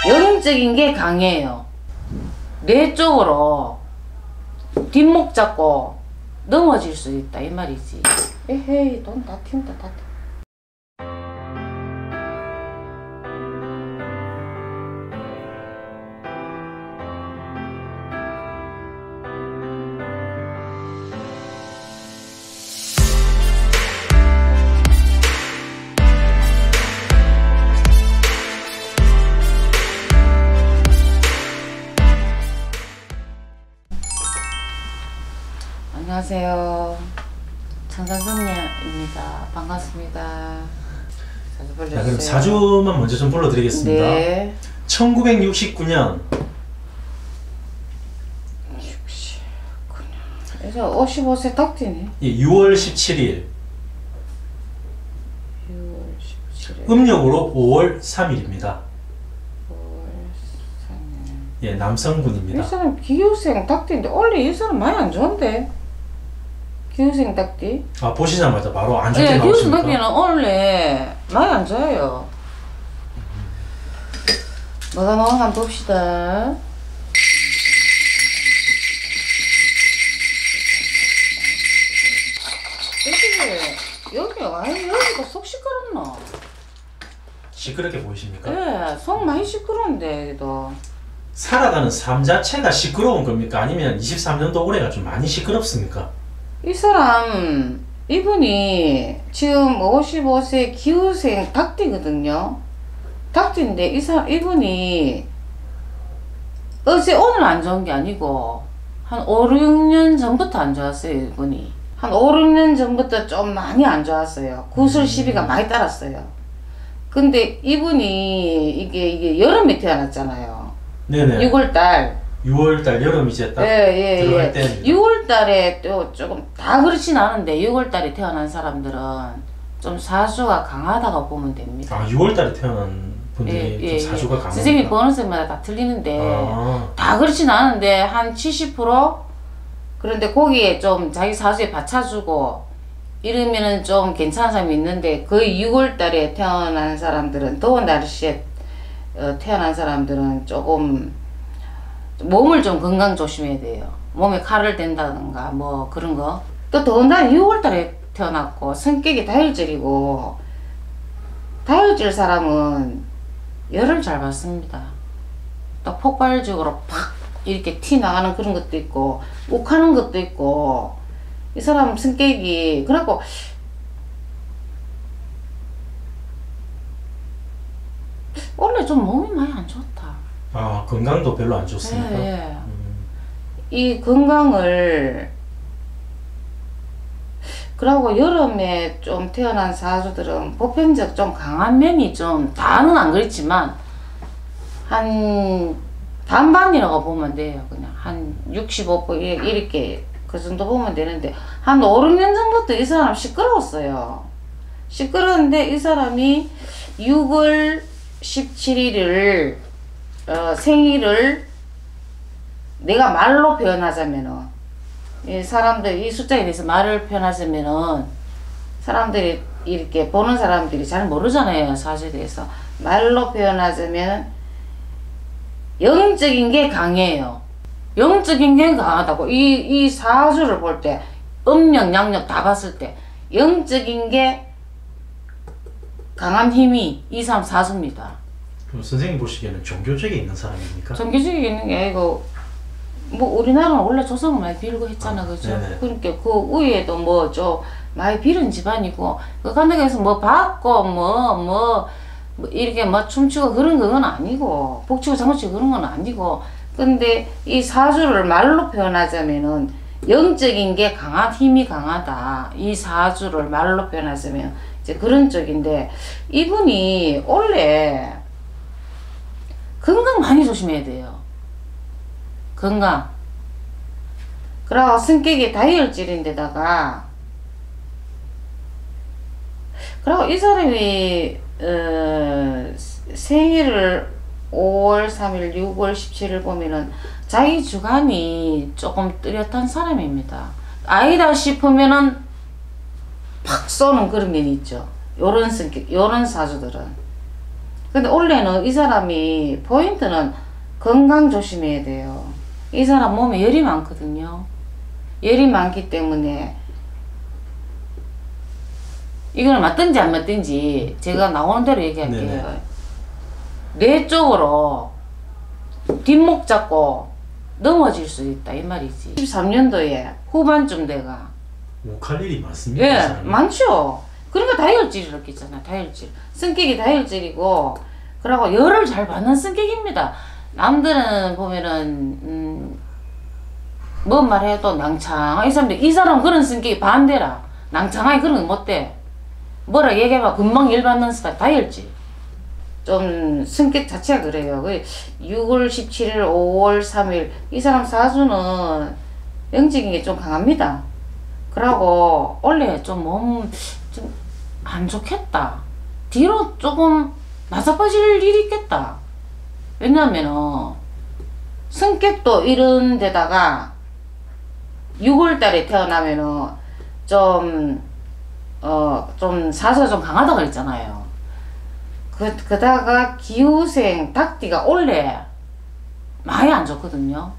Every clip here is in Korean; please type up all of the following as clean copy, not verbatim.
영적인 게 강해요. 내 쪽으로 뒷목 잡고 넘어질 수 있다 이 말이지. 에헤이 돈 다 튄다 다 튄다. 안녕하세요. 천산선녀입니다. 반갑습니다. 자, 그럼 사주만 먼저 좀 불러드리겠습니다. 네. 1969년. 이제 55세 덕지네. 예, 6월 17일. 6월 17일. 음력으로 5월 3일입니다. 5월 3일. 예, 남성분입니다. 이 사람 기후생 덕지인데 원래 이 사람 많이 안 좋은데. 기후생 덕지. 아, 보시자마자 바로 안 좋게 네, 기후생 나오십니까? 덕지는 원래 많이 안 좋아요. 뭐가 나오나 한번 봅시다. 여기가 속 시끄럽노? 시끄럽게 보이십니까? 네, 속 많이 시끄러운데 여기도. 살아가는 삶 자체가 시끄러운 겁니까? 아니면 23년도 올해가 좀 많이 시끄럽습니까? 이 사람 이분이 지금 55세 기후생 닭띠거든요. 닭띠인데 이분이 어제 오늘 안 좋은 게 아니고 한 5, 6년 전부터 안 좋았어요. 이분이 한 5, 6년 전부터 좀 많이 안 좋았어요. 구술 시비가 많이 따랐어요. 근데 이분이 이게 여름에 태어났잖아요. 네네. 6월달 6월달 여름 이제 딱 들어갈 때입니다. 6월달에 또 조금 다 그렇진 않은데 6월달에 태어난 사람들은 좀 사주가 강하다고 보면 됩니다. 아, 6월달에 태어난 분들이 좀 사주가 강합니다. 선생님이 보는 셈마다 다 틀리는데 다 그렇진 않은데 한 70%? 그런데 거기에 좀 자기 사주에 받쳐주고 이러면은 좀 괜찮은 사람이 있는데 거의 6월달에 태어난 사람들은 더운 날씨에 태어난 사람들은 조금 몸을 좀 건강 조심해야 돼요. 몸에 칼을 댄다든가 뭐 그런 거. 또 더군다나 6월달에 태어났고 성격이 다혈질이고 다혈질 사람은 열을 잘 받습니다. 또 폭발적으로 팍 이렇게 티 나가는 그런 것도 있고 욱하는 것도 있고 이 사람 성격이 그래갖고 원래 좀 몸이 많이 안 좋다. 아, 건강도 별로 안 좋습니까? 네. 이 건강을 그러고 여름에 좀 태어난 사주들은 보편적 좀 강한 면이 좀 다는 안 그렇지만 한 반반이라고 보면 돼요. 그냥 한 65% 이렇게 그 정도 보면 되는데 한 5, 6년 전부터 이 사람 시끄러웠어요. 시끄러운데 이 사람이 6월 17일을 생일을 내가 말로 표현하자면은 이 사람들 이 숫자에 대해서 말을 표현하자면은 사람들이 이렇게 보는 사람들이 잘 모르잖아요. 사주에 대해서 말로 표현하자면 영적인 게 강해요. 영적인 게 강하다고 이 사주를 볼 때 음력 양력 다 봤을 때 영적인 게 강한 힘이 이 사람 사주입니다. 그럼 선생님 보시기에는 종교적에 있는 사람입니까? 종교적이 있는 게 아니고 뭐 우리나라는 원래 조상을 많이 빌고 했잖아. 그죠? 네네. 그러니까 그 위에도 뭐 좀 많이 빌은 집안이고 그 간다고해서 뭐 받고 뭐 이렇게 뭐 춤추고 그런 건 아니고 복치고 장구치고 그런 건 아니고 근데 이 사주를 말로 표현하자면은 영적인 게 힘이 강하다. 이 사주를 말로 표현하자면 이제 그런 쪽인데 이분이 원래 건강 많이 조심해야 돼요. 건강. 그러고 성격이 다혈질인데다가 그리고 이 사람이 생일을 5월 3일, 6월 17일 보면은 자기 주관이 조금 뚜렷한 사람입니다. 아니다 싶으면은 팍 쏘는 그런 면이 있죠. 요런 성격, 요런 사주들은. 근데 원래는 이 사람이 포인트는 건강 조심해야 돼요. 이 사람 몸에 열이 많거든요. 열이 많기 때문에 이걸 맞든지 안 맞든지 제가 나오는 대로 얘기할게요. 네네. 뇌 쪽으로 뒷목 잡고 넘어질 수 있다 이 말이지. 13년도에 후반쯤 돼가 욱할 일이 많습니다. 이 예 사람이. 많죠. 그러니까 다혈질이라고 있잖아. 다혈질 성격이 다혈질이고 그러고 열을 잘 받는 성격입니다. 남들은 보면은 뭔 말해도 낭창 이 사람 그런 성격이 반대라. 낭창하게 그런 거 못돼. 뭐라 얘기해봐 금방 열 받는 스타일 다혈질. 좀 성격 자체가 그래요. 6월 17일, 5월 3일 이 사람 사주는 영적인 게 좀 강합니다. 그러고 원래 좀 몸 좀 안 좋겠다. 뒤로 조금 나사빠질 일이 있겠다. 왜냐면은 성격도 이런 데다가 6월달에 태어나면은 좀 사주가 좀 강하다 그랬잖아요. 그다가 기후생 닭띠가 원래 많이 안 좋거든요.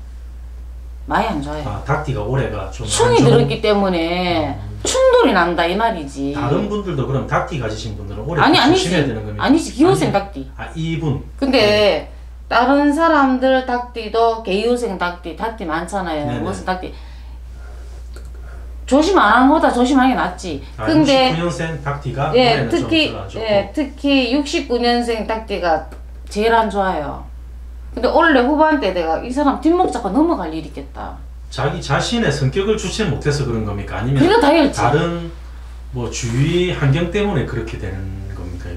많이 안 좋아요. 아, 닭띠가 올해가 좀 충이 안 좋은- 들었기 때문에 충돌이 난다 이 말이지. 다른 분들도 그럼 닭띠 가지신 분들은 올해 아니 조심해야 되는 아니지. 겁니까? 아니지 기후생 아니, 닭띠. 아 이분. 근데 다른 사람들 닭띠도 개유생 닭띠 많잖아요. 네네. 무슨 닭띠 조심 안 하는 것보다 조심하는 게 낫지. 아, 근데 69년생 닭띠가 예 올해는 특히 좀 별로 안 좋고. 예 특히 69년생 닭띠가 제일 안 좋아요. 근데 원래 후반때 내가 이 사람 뒷목 잡고 넘어갈 일이 있겠다. 자기 자신의 성격을 주체 못해서 그런 겁니까? 아니면 그러니까 다혈질. 다른 뭐 주위 환경 때문에 그렇게 되는 겁니까?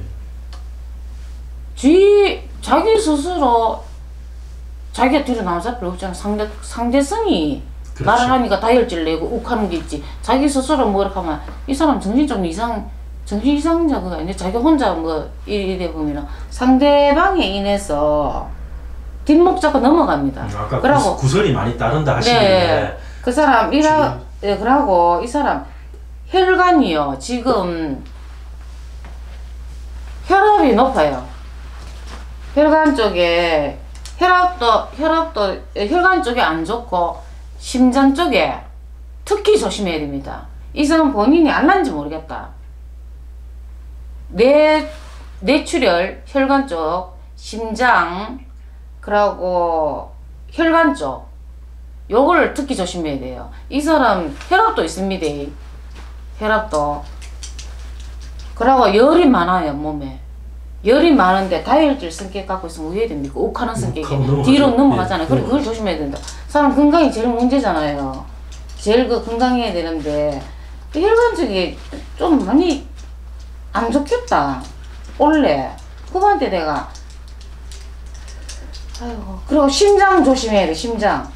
자기 스스로 자기가 뒤로 나오자 필요 없잖아. 상대성이 그렇죠. 말을 하니까 다혈질 내고 욱하는 게 있지. 자기 스스로 뭐라 하면 이 사람 정신 이상자가 아닌데 자기 혼자 뭐 이래 보면은 상대방에 인해서 뒷목 잡고 넘어갑니다. 아까 그러고 구설이 많이 따른다 하시는데 네, 그 사람 예, 그러고 이 사람 혈관이요 지금 혈압이 높아요. 혈관 쪽에 혈관 쪽에 안 좋고 심장 쪽에 특히 조심해야 됩니다. 이 사람 본인이 알란지 모르겠다. 뇌출혈 혈관 쪽, 심장 그러고 혈관 쪽 요걸 특히 조심해야 돼요. 이 사람 혈압도 있습니다. 혈압도. 그러고 열이 많아요 몸에. 열이 많은데 다혈질 성격 갖고 있으면 우회됩니까? 욱하는 성격이 뒤로 넘어가잖아요. 그래 그걸 조심해야 된다. 사람 건강이 제일 문제잖아요. 제일 건강해야 되는데 혈관 쪽이 좀 많이 안 좋겠다. 원래 후반때 내가 아이고 그리고 심장 조심해야 돼. 심장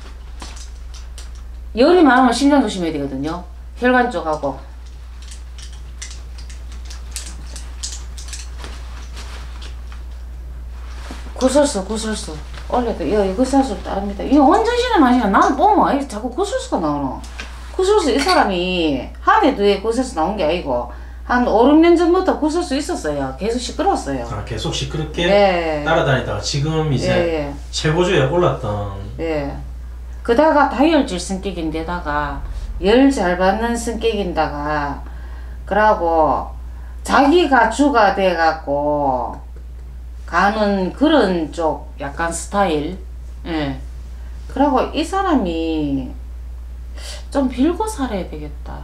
열이 많으면 심장 조심해야 되거든요. 혈관 쪽하고 구설수 원래도 이 구설수 따릅니다. 이거 원전신의 맛이야. 나는 보면 자꾸 구설수가 나오노. 구설수 이 사람이 한 해 두 해 구설수 나온 게 아니고 한 5, 6년 전부터 구설수 있었어요. 계속 시끄러웠어요. 아, 계속 시끄럽게 네. 따라다니다가 지금 이제 예. 최고조에 올랐던 예. 그다가 다혈질 성격인데다가 열 잘 받는 성격인다가 그러고 자기가 주가 돼갖고 가는 그런 쪽 약간 스타일. 예. 그러고 이 사람이 좀 빌고 살아야 되겠다.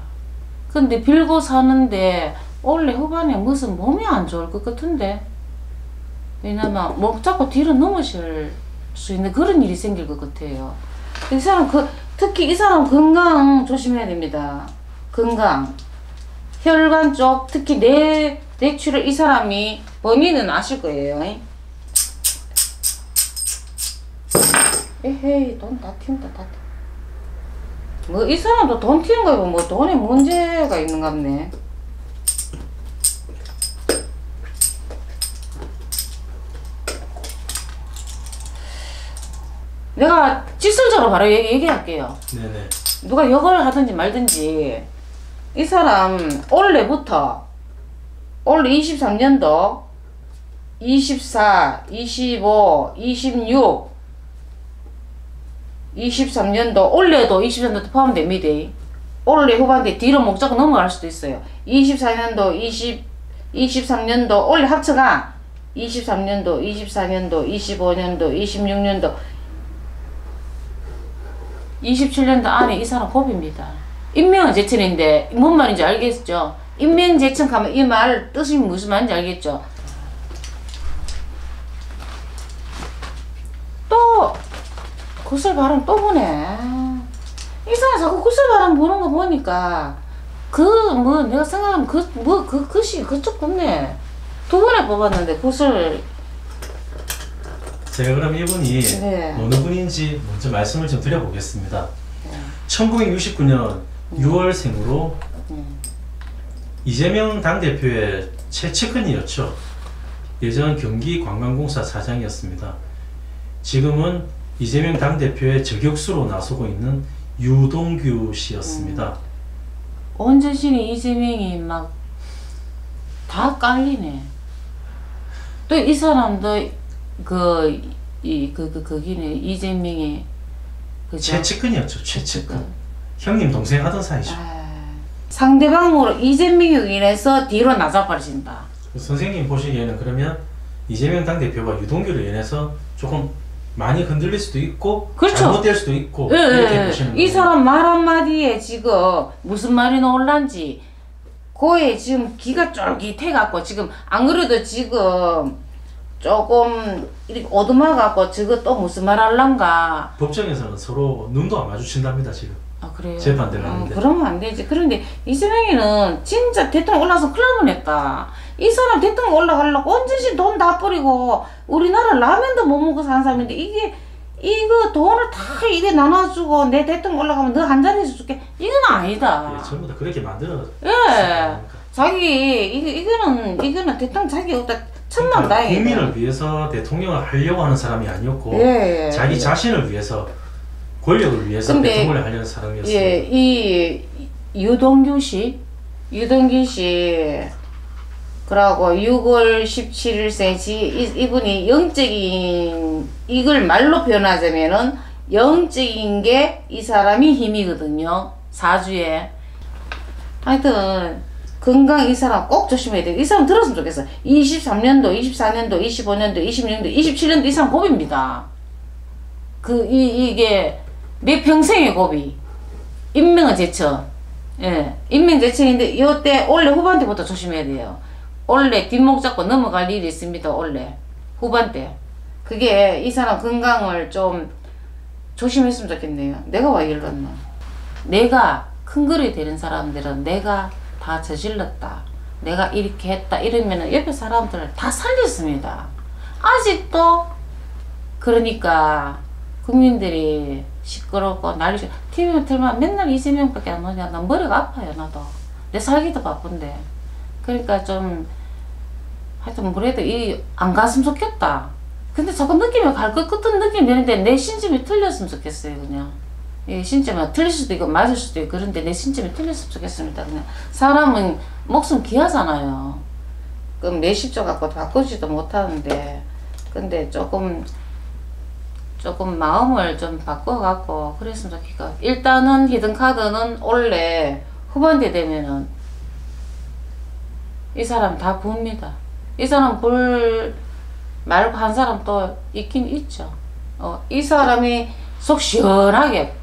근데 빌고 사는데 원래 후반에 무슨 몸이 안 좋을 것 같은데. 왜냐면 목 잡고 뒤로 넘어질 수 있는 그런 일이 생길 것 같아요. 이 사람 특히 이 사람 건강 조심해야 됩니다. 건강. 혈관 쪽 특히 뇌출혈 이 사람이 범인은 아실 거예요. 에헤이 돈 다 튄다 다 튄다. 뭐 이 사람도 돈 튀는 거고 뭐 돈에 문제가 있는갑네. 내가 찌설자로 바로 얘기할게요. 네네. 누가 욕을 하든지 말든지 이 사람 올해 23년도 24, 25, 26, 23년도 올해도 23년도 포함됩니다. 올해 후반대 뒤로 목자가 넘어갈 수도 있어요. 24년도, 23년도 올해 합쳐가 23년도, 24년도, 25년도, 26년도, 27년도 안에 이 사람 고비입니다. 인명은 제천인데 뭔 말인지 알겠죠? 인명제천 가면 이 말 뜻이 무슨 말인지 알겠죠? 또 구슬바람 또 보네. 이 사람 자꾸 구슬바람 보는 거 보니까 내가 생각하면 글씨 그쪽 붙네. 두 번에 뽑았는데 구슬. 제가 그럼 이분이 네. 어느 분인지 먼저 말씀을 좀 드려보겠습니다. 1969년 6월생으로 이재명 당대표의 최측근이었죠. 예전 경기관광공사 사장이었습니다. 지금은 이재명 당대표의 저격수로 나서고 있는 유동규 씨였습니다. 온전신이 이재명이 막 다 깔리네. 또 이 사람도 거기네 이재명이 최측근이었죠. 최측근. 형님 동생 하던 사이죠. 상대방으로 이재명으로 인해서 뒤로 나자버리신다. 선생님 보시기에는 그러면 이재명 당대표가 유동규로 인해서 조금 많이 흔들릴 수도 있고 그렇죠. 잘못될 수도 있고 이렇게 보시는 이 사람 말 한마디에 지금 무슨 말이 나올란지 그에 지금 기가 쫄깃해갖고 지금 안 그래도 지금 조금 이렇게 어두마갖고 저거 또 무슨 말 할란가. 법정에서는 서로 눈도 안 마주친답니다 지금. 아 그래요? 재판대를 하는데. 그러면 안 되지. 그런데 이재명이는 진짜 대통령 올라서 큰일 날 뻔했다. 이 사람 대통령 올라가려고 언제지 돈 다 뿌리고 우리나라 라면도 못 먹고 사는 사람인데 이거 돈을 다 이게 나눠주고 내 대통령 올라가면 너 한 자리에서 줄게. 이건 아니다. 예, 전부 다 그렇게 만들어. 예. 자기 이거는 대통령 자기 없다. 천만 다행이다. 국민을 위해서 대통령을 하려고 하는 사람이 아니었고 예. 자기 자신을 위해서 권력을 위해서 대통령을 하려는 사람이었어요. 예, 이 유동규 씨 그러고 6월 17일생 이분이 영적인 이걸 말로 표현하자면은 영적인 게 이 사람이 힘이거든요. 사주에. 하여튼 건강 이 사람 꼭 조심해야 돼. 이 사람 들었으면 좋겠어. 23년도, 24년도, 25년도, 26년도, 27년도 이 사람 고비입니다. 이게 내 평생의 고비. 인명은 제천. 예. 인명제천인데 요때 올해 후반대부터 조심해야 돼요. 올해 뒷목 잡고 넘어갈 일이 있습니다. 올해 후반대. 그게 이 사람 건강을 좀 조심했으면 좋겠네요. 내가 와 이랬나. 내가 큰 거리 되는 사람들은 내가 다 저질렀다. 내가 이렇게 했다. 이러면은 옆에 사람들을 다 살렸습니다. 아직도 그러니까 국민들이 시끄럽고 난리죠. TV만 틀면 맨날 이재명밖에 안 나오냐. 난 머리가 아파요. 나도. 내 살기도 바쁜데. 그러니까 좀 하여튼 뭐래도 안 갔으면 좋겠다. 근데 자꾸 느낌이 갈 것 같은 느낌이 드는데 내 신점이 틀렸으면 좋겠어요. 그냥 신점은 틀릴 수도 있고 맞을 수도 있고 그런데 내 신점이 틀렸으면 좋겠습니다. 그냥 사람은 목숨 귀하잖아요. 그럼 내 십조 갖고 바꾸지도 못하는데 근데 조금 마음을 좀 바꿔갖고 그랬으면 좋겠고 일단은 히든카드는 원래 후반대 되면은 이 사람 다 부읍니다. 이 사람 볼 말고 한 사람 또 있긴 있죠. 이 사람이 속 시원하게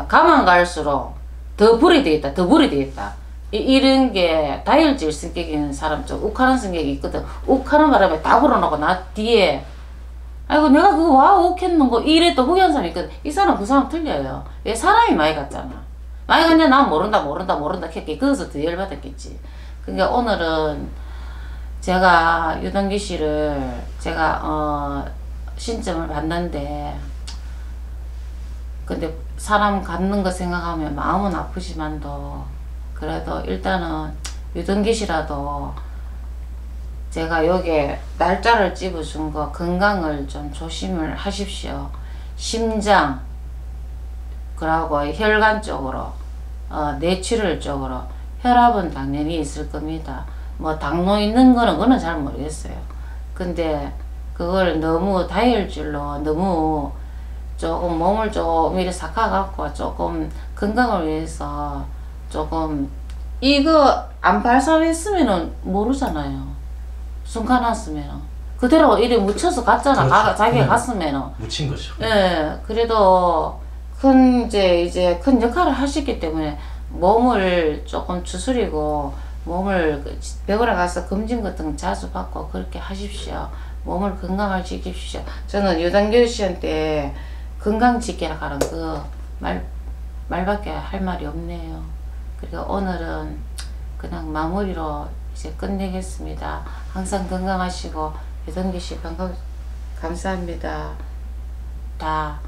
가만 갈수록 더 불이 되겠다. 더 불이 되겠다. 이런 게 다혈질 성격이 있는 사람 좀 욱하는 성격이 있거든. 욱하는 바람에 다 불어놓고 나 뒤에 아이고 내가 그거 와 욱했는 거 이래 또 후회한 사람이 있거든. 이 사람 그 사람 틀려요. 왜 사람이 많이 갔잖아. 많이 갔냐 난 모른다 했겠지. 거기서 더 열받았겠지. 그러니까 오늘은 제가 유동규 씨를 제가 신점을 봤는데 근데 사람 갖는 거 생각하면 마음은 아프지만도 그래도 일단은 유동규 씨라도 제가 여기에 날짜를 찝어준 거 건강을 좀 조심을 하십시오. 심장 그러고 혈관 쪽으로 뇌출혈 쪽으로 혈압은 당연히 있을 겁니다. 뭐 당뇨 있는 거는 그거는 잘 모르겠어요. 근데 그걸 너무 다혈질로 너무 조금 몸을 좀 이렇게 삭아갖고 조금 건강을 위해서 조금 이거 안 발사했으면은 모르잖아요. 순간 왔으면은 그대로 이래 묻혀서 갔잖아. 그렇죠. 자기가 갔으면은. 묻힌 거죠. 예, 그래도 이제 큰 역할을 하시기 때문에 몸을 조금 추스리고 몸을 병원에 가서 검진 같은 거 자주 받고 그렇게 하십시오. 몸을 건강을 지키십시오. 저는 유단규 씨한테 건강 지키라 하는 그 말밖에 할 말이 없네요. 그리고 오늘은 그냥 마무리로 이제 끝내겠습니다. 항상 건강하시고 유단규 씨 감사합니다. 다